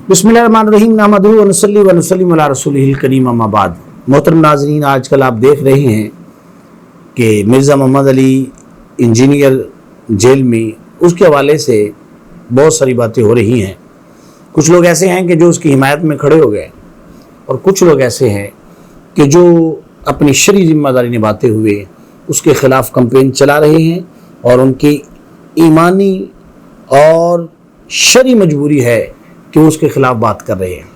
बिस्मिल्लाहिर्रहमानिर्रहीम नहमदुहु व नसल्ली व नसल्लिमु अला रसूलिहिल करीम अम्मा बाद। मोहतरम नाज़रीन, आजकल आप देख रहे हैं कि मिर्ज़ा मोहम्मद अली इंजीनियर जेल में, उसके हवाले से बहुत सारी बातें हो रही हैं। कुछ लोग ऐसे हैं कि जो उसकी हिमायत में खड़े हो गए और कुछ लोग ऐसे हैं कि जो अपनी शरई जिम्मेदारी निभाते हुए उसके ख़िलाफ़ कैंपेन चला रहे हैं और उनकी ईमानी और शरई मजबूरी है कि वो उसके ख़िलाफ़ बात कर रहे हैं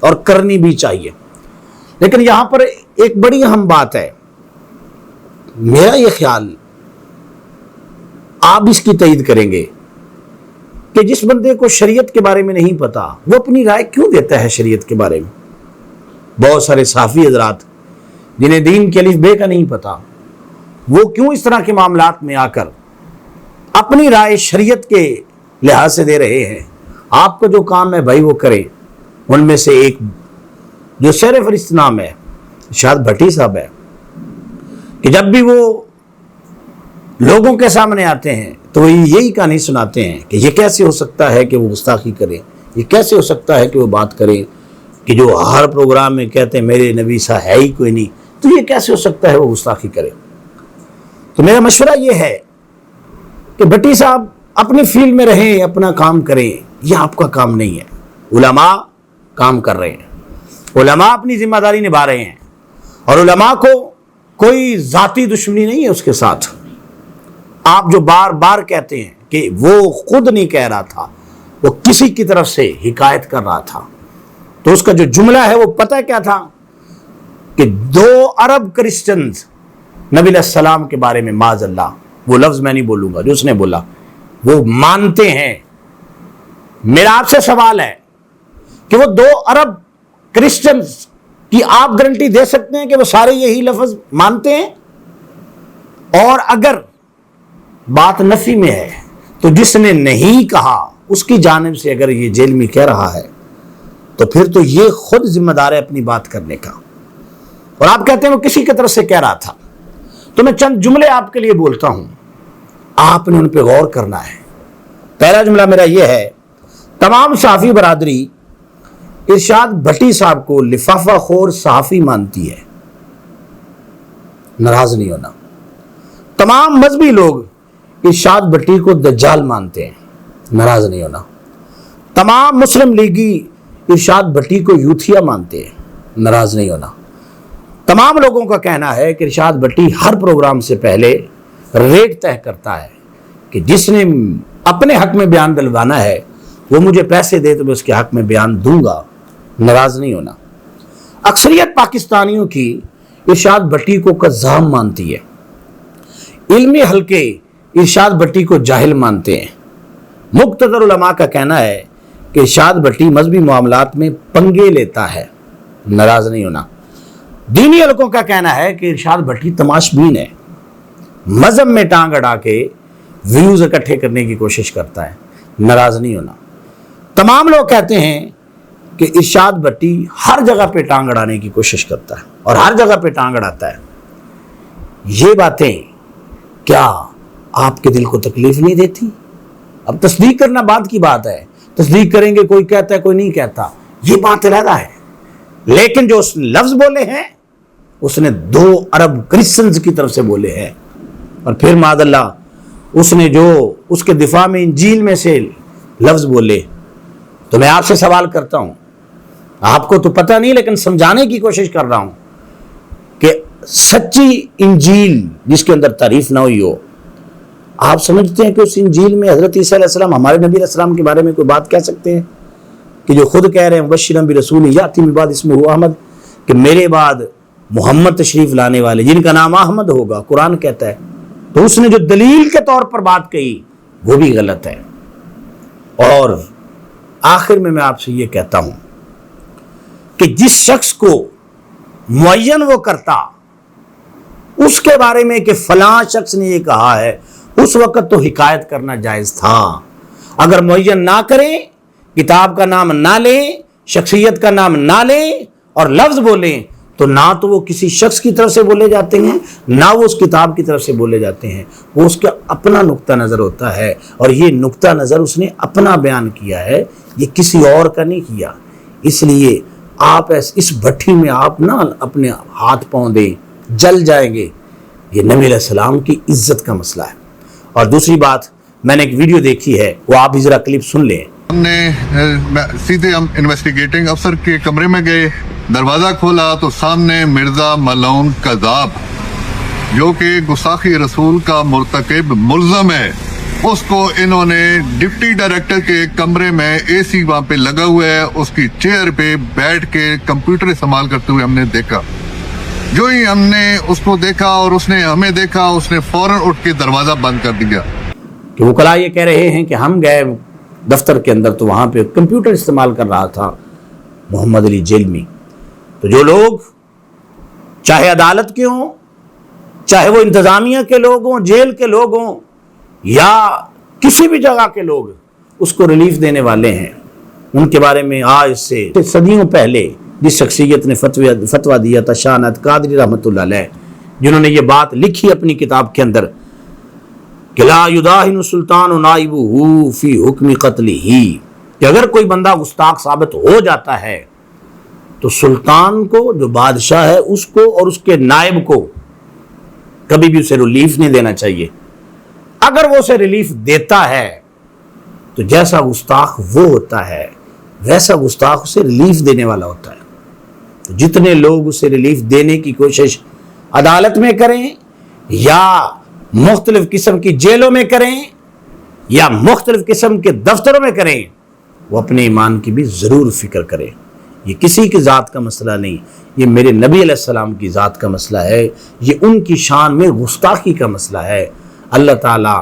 और करनी भी चाहिए। लेकिन यहाँ पर एक बड़ी अहम बात है, मेरा ये ख्याल आप इसकी तईद करेंगे कि जिस बंदे को शरीयत के बारे में नहीं पता वो अपनी राय क्यों देता है शरीयत के बारे में। बहुत सारे साफ़ी हज़रात जिन्हें दीन के अलिफ बे का नहीं पता, वो क्यों इस तरह के मामलात में आकर अपनी राय शरीयत के लिहाज से दे रहे हैं। आपका जो काम है भाई वो करें। उनमें से एक जो शेर फरिश्त नाम है इरशाद भट्टी साहब है कि जब भी वो लोगों के सामने आते हैं तो वो यही कहानी सुनाते हैं कि ये कैसे हो सकता है कि वो गुस्ताखी करें, ये कैसे हो सकता है कि वो बात करें कि जो हर प्रोग्राम में कहते हैं मेरे नबी सा है ही कोई नहीं, तो ये कैसे हो सकता है वो गुस्ताखी करें। तो मेरा मशवरा ये है कि भट्टी साहब अपनी फील्ड में रहें, अपना काम करें। यह आपका काम नहीं है। उलमा काम कर रहे हैं, उलमा अपनी जिम्मेदारी निभा रहे हैं और उलमा को कोई ज़ाती दुश्मनी नहीं है उसके साथ। आप जो बार बार कहते हैं कि वो खुद नहीं कह रहा था, वो किसी की तरफ से हिकायत कर रहा था, तो उसका जो जुमला है वो पता क्या था कि 2 अरब क्रिश्चियंस नबी सलाम के बारे में माज़अल्लाह, वो लफ्ज़ मैं नहीं बोलूँगा जो उसने बोला, वो मानते हैं। मेरा आपसे सवाल है कि वो 2 अरब क्रिश्चियंस की आप गारंटी दे सकते हैं कि वो सारे यही लफ्ज़ मानते हैं? और अगर बात नफी में है तो जिसने नहीं कहा उसकी जानिब से अगर ये जेल में कह रहा है तो फिर तो ये खुद जिम्मेदार है अपनी बात करने का। और आप कहते हैं वो किसी की तरफ से कह रहा था, तो मैं चंद जुमले आपके लिए बोलता हूं, आपने उन पर गौर करना है। पहला जुमला मेरा यह है, तमाम सहाफ़ी बरादरी इरशाद भट्टी साहब को लिफाफा खोर सहाफ़ी मानती है, नाराज नहीं होना। तमाम मजहबी लोग इरशाद भट्टी को दज्जाल मानते हैं, नाराज नहीं होना। तमाम मुस्लिम लीगी इरशाद भट्टी को यूथिया मानते हैं, नाराज नहीं होना। तमाम लोगों का कहना है कि इरशाद भट्टी हर प्रोग्राम से पहले रेट तय करता है कि जिसने अपने हक में बयान दिलवाना है वो मुझे पैसे दे तो मैं उसके हक में बयान दूंगा, नाराज नहीं होना। अक्सरियत पाकिस्तानियों की इरशाद भट्टी को कज़्ज़ाब मानती है, इल्मी हल्के इरशाद भट्टी को जाहिल मानते हैं। मुक़्तदर उलमा का कहना है कि इरशाद भट्टी मजहबी मामलात में पंगे लेता है, नाराज नहीं होना। दीनी हलकों का कहना है कि इरशाद भट्टी तमाशबीन है, मजहब में टांग अड़ा के व्यूज़ इकट्ठे करने की कोशिश करता है, नाराज नहीं होना। तमाम लोग कहते हैं कि इरशाद भट्टी हर जगह पे टांग अड़ाने की कोशिश करता है और हर जगह पे टांग अड़ाता है। ये बातें क्या आपके दिल को तकलीफ नहीं देती? अब तस्दीक करना बात की बात है, तस्दीक करेंगे, कोई कहता है कोई नहीं कहता, ये बात अलग है। लेकिन जो उसने लफ्ज़ बोले हैं उसने 2 अरब क्रिश्चियंस की तरफ से बोले हैं और फिर माज़अल्लाह उसने जो उसके दिफा में इंजील में से लफ्ज़ बोले। तो मैं आपसे सवाल करता हूं, आपको तो पता नहीं लेकिन समझाने की कोशिश कर रहा हूं कि सच्ची इंजील जिसके अंदर तारीफ ना हुई हो, आप समझते हैं कि उस इंजील में हज़रत ईसा अलैहिस्सलाम हमारे नबी अलैहिस्सलाम के बारे में कोई बात कह सकते हैं कि जो खुद कह रहे हैं मुबश्शिरन बिरसूल याती मिन बाद इस्मुहु अहमद, कि मेरे बाद मोहम्मद तशरीफ लाने वाले जिनका नाम अहमद होगा, कुरान कहता है। तो उसने जो दलील के तौर पर बात कही वो भी गलत है। और आखिर में मैं आपसे ये कहता हूं कि जिस शख्स को मुअय्यन वो करता उसके बारे में कि फलां शख्स ने ये कहा है, उस वक्त तो हिकायत करना जायज़ था। अगर मुअय्यन ना करें, किताब का नाम ना लें, शख्सियत का नाम ना लें और लफ्ज़ बोलें, तो تو نہ تو وہ کسی شخص کی طرف سے بولے جاتے ہیں، نہ وہ اس کتاب کی طرف سے بولے جاتے ہیں، وہ اس کا اپنا نقطہ نظر ہوتا ہے، اور یہ نقطہ نظر اس نے اپنا بیان کیا ہے، یہ کسی اور کا نہیں کیا۔ اس لیے آپ اس بھٹی میں آپ نہ اپنے ہاتھ پاؤں دیں، جل جائیں گے۔ یہ نبی علیہ السلام کی عزت کا مسئلہ ہے۔ اور دوسری بات، میں نے ایک ویڈیو دیکھی ہے، وہ آپ بھی ذرا کلپ سن لیں۔ ہم نے سیدھے ہم انویسٹیگیٹنگ افسر کے کمرے میں گئے، دروازہ کھولا تو سامنے مرزا ملعون کذاب جو کہ گستاخی رسول کا مرتکب ملزم ہے، اس کو انہوں نے ڈپٹی ڈائریکٹر کے کمرے میں اے سی وہاں پہ لگا ہوا ہے، اس کی چیئر پہ بیٹھ کے کمپیوٹر استعمال کرتے ہوئے ہم نے دیکھا۔ جو ہی ہم نے اس کو دیکھا اور اس نے ہمیں دیکھا، اس نے فوراً اٹھ کے دروازہ بند کر دیا۔ کہ وکلاء یہ کہہ رہے ہیں کہ ہم گئے دفتر کے اندر تو وہاں پہ کمپیوٹر استعمال کر رہا تھا محمد علی جیلمی۔ تو جو لوگ چاہے عدالت کے ہوں، چاہے وہ انتظامیہ کے لوگ ہوں، جیل کے لوگ ہوں، یا کسی بھی جگہ کے لوگ اس کو ریلیف دینے والے ہیں، ان کے بارے میں آج سے صدیوں پہلے جس شخصیت نے فتویٰ دیا تھا، شاہ عنایت قادری رحمۃ اللہ علیہ، جنہوں نے یہ بات لکھی اپنی کتاب کے اندر کہ لا یداہن سلطان نائبہ فی حکم قتلہ، کہ اگر کوئی بندہ گستاخ ثابت ہو جاتا ہے تو سلطان کو، جو بادشاہ ہے، اس کو اور اس کے نائب کو کبھی بھی اسے ریلیف نہیں دینا چاہیے۔ اگر وہ اسے ریلیف دیتا ہے تو جیسا گستاخ وہ ہوتا ہے ویسا گستاخ اسے ریلیف دینے والا ہوتا ہے۔ تو جتنے لوگ اسے ریلیف دینے کی کوشش عدالت میں کریں یا مختلف قسم کی جیلوں میں کریں یا مختلف قسم کے دفتروں میں کریں، وہ اپنے ایمان کی بھی ضرور فکر کریں۔ یہ کسی کی ذات کا مسئلہ نہیں، یہ میرے نبی علیہ السلام کی ذات کا مسئلہ ہے، یہ ان کی شان میں گستاخی کا مسئلہ ہے۔ اللہ تعالی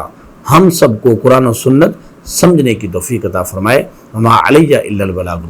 ہم سب کو قرآن و سنت سمجھنے کی توفیق عطا فرمائے۔ وما علیہ الا البلاغ۔